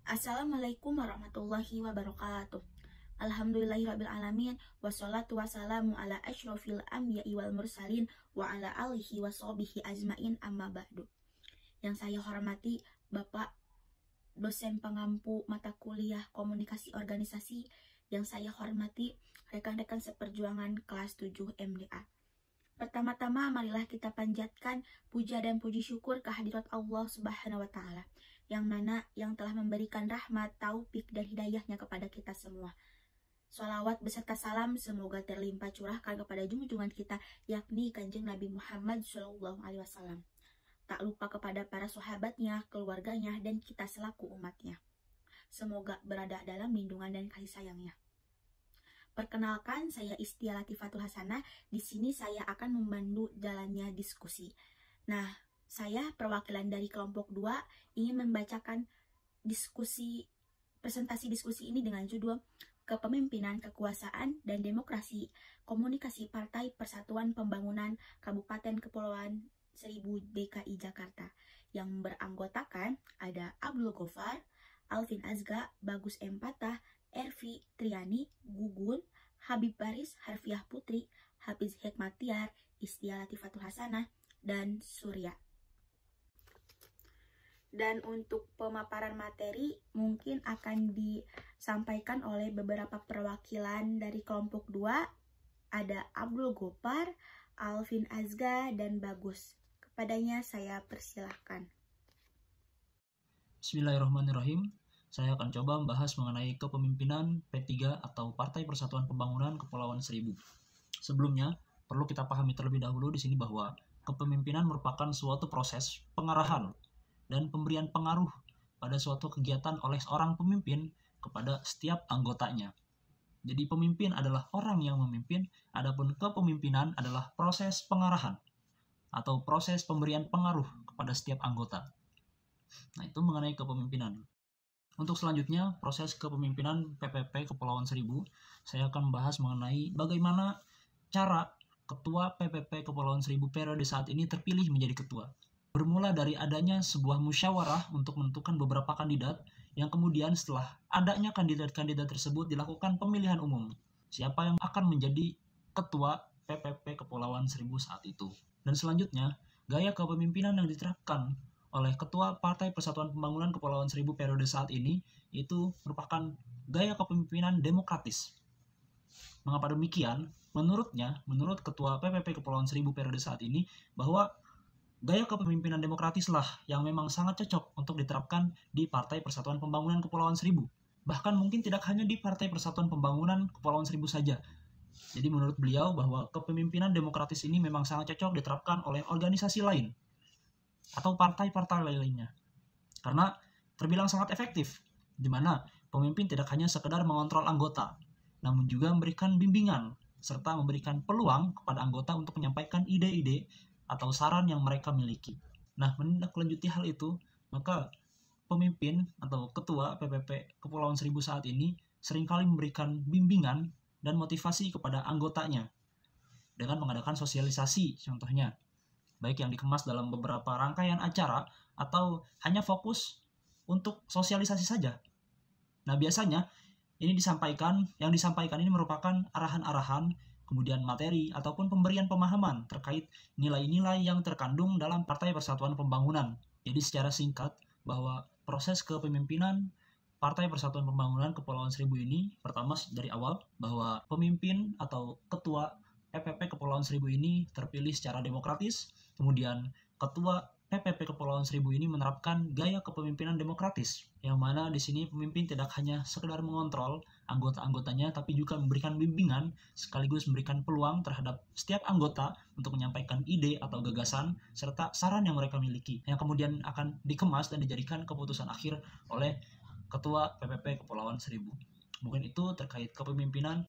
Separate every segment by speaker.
Speaker 1: Assalamualaikum warahmatullahi wabarakatuh. Alhamdulillahirrabbilalamin. Wassalatu wassalamu ala asyrafil anbiya'i wal mursalin wa ala alihi wa sahbihi ajmain amma ba'du. Yang saya hormati Bapak dosen pengampu mata kuliah komunikasi organisasi. Yang saya hormati rekan-rekan seperjuangan kelas 7 MDA. Pertama-tama marilah kita panjatkan puja dan puji syukur kehadirat Allah Subhanahu wa Ta'ala, yang mana yang telah memberikan rahmat, taufik dan hidayahnya kepada kita semua. Sholawat beserta salam semoga terlimpah curahkan kepada junjungan kita, yakni Kanjeng Nabi Muhammad SAW. Tak lupa kepada para sahabatnya, keluarganya, dan kita selaku umatnya. Semoga berada dalam lindungan dan kasih sayangnya. Perkenalkan, saya Istia Latifatul Hasanah. Di sini saya akan memandu jalannya diskusi. Nah, saya perwakilan dari kelompok 2 ingin membacakan presentasi diskusi ini dengan judul Kepemimpinan, Kekuasaan, dan Demokrasi Komunikasi Partai Persatuan Pembangunan Kabupaten Kepulauan Seribu DKI Jakarta, yang beranggotakan ada Abdul Gofar, Alvin Azga, Bagus M. Patah, Ervi Triani, Gugun, Habib Baris, Harfiah Putri, Hafiz Hikmatiar, Istia Latifatul Hasanah, dan Surya. Dan untuk pemaparan materi mungkin akan disampaikan oleh beberapa perwakilan dari kelompok 2. Ada Abdul Gopar, Alvin Azga, dan Bagus. Kepadanya saya persilahkan.
Speaker 2: Bismillahirrahmanirrahim. Saya akan coba membahas mengenai kepemimpinan P3 atau Partai Persatuan Pembangunan Kepulauan Seribu. Sebelumnya, perlu kita pahami terlebih dahulu di sini bahwa kepemimpinan merupakan suatu proses pengarahan dan pemberian pengaruh pada suatu kegiatan oleh seorang pemimpin kepada setiap anggotanya. Jadi pemimpin adalah orang yang memimpin, adapun kepemimpinan adalah proses pengarahan atau proses pemberian pengaruh kepada setiap anggota. Nah, itu mengenai kepemimpinan. Untuk selanjutnya, proses kepemimpinan PPP Kepulauan Seribu, saya akan membahas mengenai bagaimana cara Ketua PPP Kepulauan Seribu periode saat ini terpilih menjadi ketua. Bermula dari adanya sebuah musyawarah untuk menentukan beberapa kandidat, yang kemudian setelah adanya kandidat-kandidat tersebut dilakukan pemilihan umum. Siapa yang akan menjadi ketua PPP Kepulauan Seribu saat itu. Dan selanjutnya, gaya kepemimpinan yang diterapkan oleh Ketua Partai Persatuan Pembangunan Kepulauan Seribu periode saat ini itu merupakan gaya kepemimpinan demokratis. Mengapa demikian? Menurut Ketua PPP Kepulauan Seribu periode saat ini, bahwa gaya kepemimpinan demokratislah yang memang sangat cocok untuk diterapkan di Partai Persatuan Pembangunan Kepulauan Seribu. Bahkan mungkin tidak hanya di Partai Persatuan Pembangunan Kepulauan Seribu saja. Jadi menurut beliau bahwa kepemimpinan demokratis ini memang sangat cocok diterapkan oleh organisasi lain atau partai-partai lainnya, karena terbilang sangat efektif, di mana pemimpin tidak hanya sekedar mengontrol anggota, namun juga memberikan bimbingan serta memberikan peluang kepada anggota untuk menyampaikan ide-ide atau saran yang mereka miliki. Nah, menindaklanjuti hal itu, maka pemimpin atau ketua PPP Kepulauan Seribu saat ini seringkali memberikan bimbingan dan motivasi kepada anggotanya dengan mengadakan sosialisasi, contohnya baik yang dikemas dalam beberapa rangkaian acara atau hanya fokus untuk sosialisasi saja. Nah, biasanya yang disampaikan ini merupakan arahan-arahan, kemudian materi ataupun pemberian pemahaman terkait nilai-nilai yang terkandung dalam Partai Persatuan Pembangunan. Jadi secara singkat, bahwa proses kepemimpinan Partai Persatuan Pembangunan Kepulauan Seribu ini, pertama dari awal, bahwa pemimpin atau ketua PPP Kepulauan Seribu ini terpilih secara demokratis, kemudian ketua PPP Kepulauan Seribu ini menerapkan gaya kepemimpinan demokratis, yang mana di sini pemimpin tidak hanya sekedar mengontrol anggota-anggotanya, tapi juga memberikan bimbingan sekaligus memberikan peluang terhadap setiap anggota untuk menyampaikan ide atau gagasan serta saran yang mereka miliki, yang kemudian akan dikemas dan dijadikan keputusan akhir oleh ketua PPP Kepulauan Seribu. Mungkin itu terkait kepemimpinan.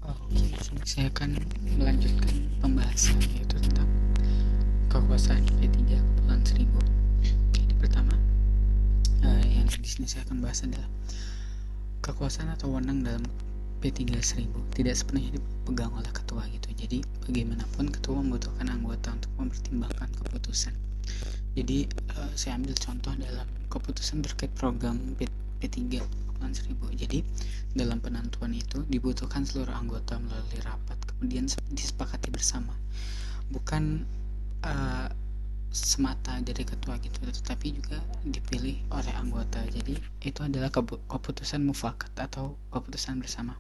Speaker 3: Oke, saya akan melanjutkan pembahasan yaitu tentang kekuasaan P3 Kepulauan Seribu. Jadi pertama, yang di sini saya akan bahas adalah kekuasaan atau wewenang dalam P3 1000 tidak sepenuhnya dipegang oleh ketua gitu. Jadi bagaimanapun ketua membutuhkan anggota untuk mempertimbangkan keputusan. Jadi saya ambil contoh dalam keputusan terkait program P3 Kepulauan Seribu. Jadi dalam penentuan itu dibutuhkan seluruh anggota melalui rapat, kemudian disepakati bersama, bukan semata dari ketua gitu, tetapi juga dipilih oleh anggota. Jadi itu adalah keputusan mufakat atau keputusan bersama.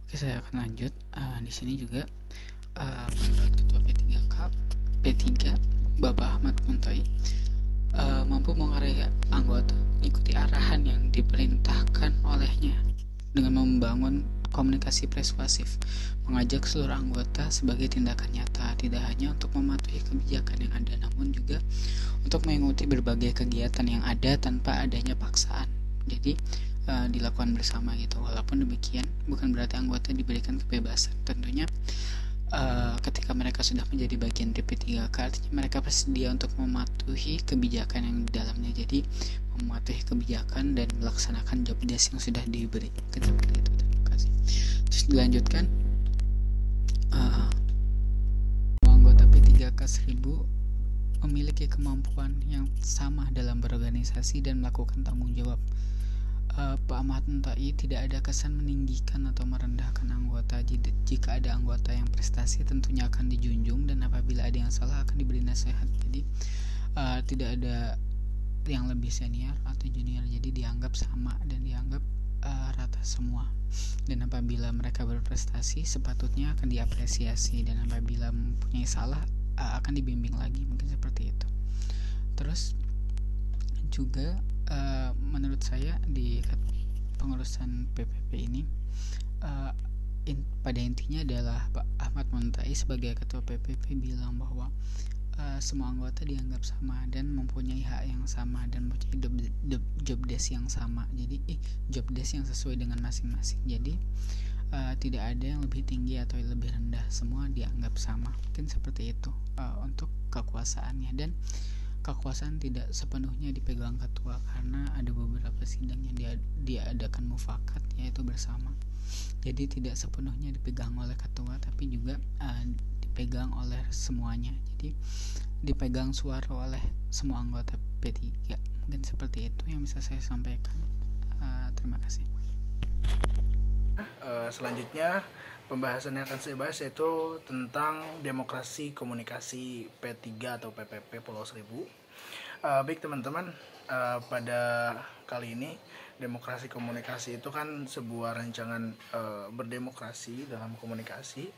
Speaker 3: Oke, saya akan lanjut. Di sini juga menurut ketua P3 Bapak Ahmad Muntai mampu mengarai anggota mengikuti arahan yang diperintahkan olehnya dengan membangun komunikasi persuasif, mengajak seluruh anggota sebagai tindakan nyata, tidak hanya untuk mematuhi kebijakan yang ada, namun juga untuk mengikuti berbagai kegiatan yang ada tanpa adanya paksaan. Jadi dilakukan bersama gitu. Walaupun demikian, bukan berarti anggota diberikan kebebasan. Tentunya ketika mereka sudah menjadi bagian dari P3K, artinya mereka bersedia untuk mematuhi kebijakan yang di dalamnya. Jadi mematuhi kebijakan dan melaksanakan job desk yang sudah diberi. Seperti itu. Terima kasih. Terus dilanjutkan, anggota P3K 1000 memiliki kemampuan yang sama dalam berorganisasi dan melakukan tanggung jawab. Pak Ahmad Muntai tidak ada kesan meninggikan atau merendahkan anggota. Jika ada anggota yang prestasi tentunya akan dijunjung, dan apabila ada yang salah akan diberi nasihat. Jadi tidak ada yang lebih senior atau junior, jadi dianggap sama dan dianggap rata semua. Dan apabila mereka berprestasi sepatutnya akan diapresiasi, dan apabila mempunyai salah akan dibimbing lagi, mungkin seperti itu. Terus juga menurut saya di pengurusan PPP ini pada intinya adalah Pak Ahmad Muntai sebagai ketua PPP bilang bahwa semua anggota dianggap sama dan mempunyai hak yang sama dan mempunyai job desk yang sama. Jadi job desk yang sesuai dengan masing-masing. Jadi tidak ada yang lebih tinggi atau lebih rendah, semua dianggap sama. Mungkin seperti itu untuk kekuasaannya. Dan kekuasaan tidak sepenuhnya dipegang ketua, karena ada beberapa sidang yang diadakan mufakat, yaitu bersama. Jadi tidak sepenuhnya dipegang oleh ketua, tapi juga dipegang oleh semuanya. Jadi dipegang suara oleh semua anggota P3. Mungkin seperti itu yang bisa saya sampaikan. Terima kasih.
Speaker 4: Selanjutnya pembahasan yang akan saya bahas yaitu tentang demokrasi komunikasi P3 atau PPP Pulau Seribu. Baik teman-teman, pada kali ini demokrasi komunikasi itu kan sebuah rancangan berdemokrasi dalam komunikasi,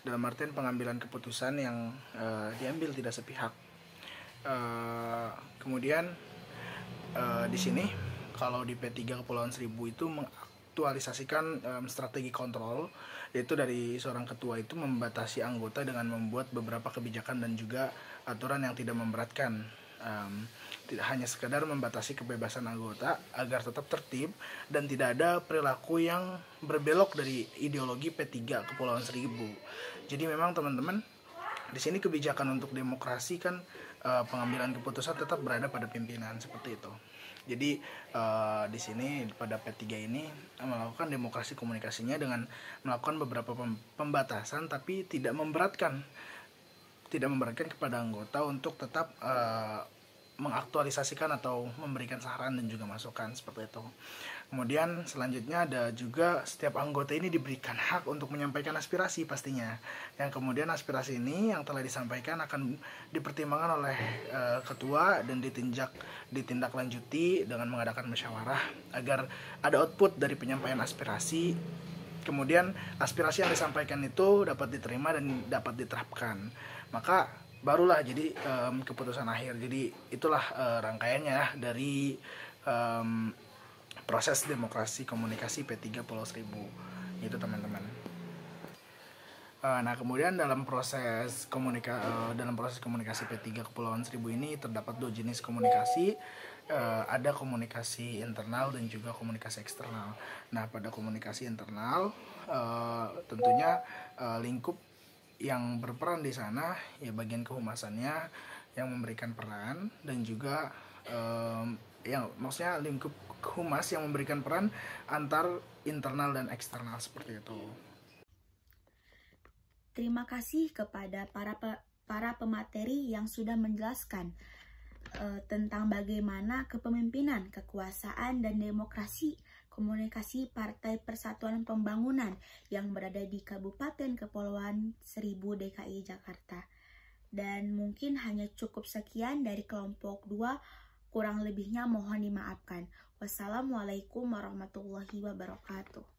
Speaker 4: dalam artian pengambilan keputusan yang diambil tidak sepihak. Kemudian di sini kalau di P3 Kepulauan Seribu itu aktualisasikan strategi kontrol, yaitu dari seorang ketua itu membatasi anggota dengan membuat beberapa kebijakan dan juga aturan yang tidak memberatkan, tidak hanya sekadar membatasi kebebasan anggota agar tetap tertib dan tidak ada perilaku yang berbelok dari ideologi P3 Kepulauan Seribu. Jadi memang teman-teman, di sini kebijakan untuk demokrasi kan pengambilan keputusan tetap berada pada pimpinan, seperti itu. Jadi di sini pada P3 ini melakukan demokrasi komunikasinya dengan melakukan beberapa pembatasan, tapi tidak memberatkan kepada anggota untuk tetap mengaktualisasikan atau memberikan saran dan juga masukan, seperti itu. Kemudian selanjutnya ada juga setiap anggota ini diberikan hak untuk menyampaikan aspirasi pastinya. Yang kemudian aspirasi ini yang telah disampaikan akan dipertimbangkan oleh ketua dan ditindaklanjuti dengan mengadakan musyawarah agar ada output dari penyampaian aspirasi. Kemudian aspirasi yang disampaikan itu dapat diterima dan dapat diterapkan. Maka barulah jadi keputusan akhir. Jadi itulah rangkaiannya dari proses demokrasi komunikasi P3 Pulau Seribu itu teman-teman. Nah kemudian dalam proses komunikasi P3 Kepulauan Seribu ini terdapat dua jenis komunikasi, ada komunikasi internal dan juga komunikasi eksternal. Nah pada komunikasi internal tentunya lingkup yang berperan di sana ya bagian kehumasannya yang memberikan peran, dan juga yang maksudnya lingkup humas yang memberikan peran antar internal dan eksternal seperti itu.
Speaker 1: Terima kasih kepada para pemateri yang sudah menjelaskan tentang bagaimana kepemimpinan, kekuasaan, dan demokrasi komunikasi Partai Persatuan Pembangunan yang berada di Kabupaten Kepulauan Seribu DKI Jakarta. Dan mungkin hanya cukup sekian dari kelompok 2, kurang lebihnya mohon dimaafkan. Wassalamualaikum warahmatullahi wabarakatuh.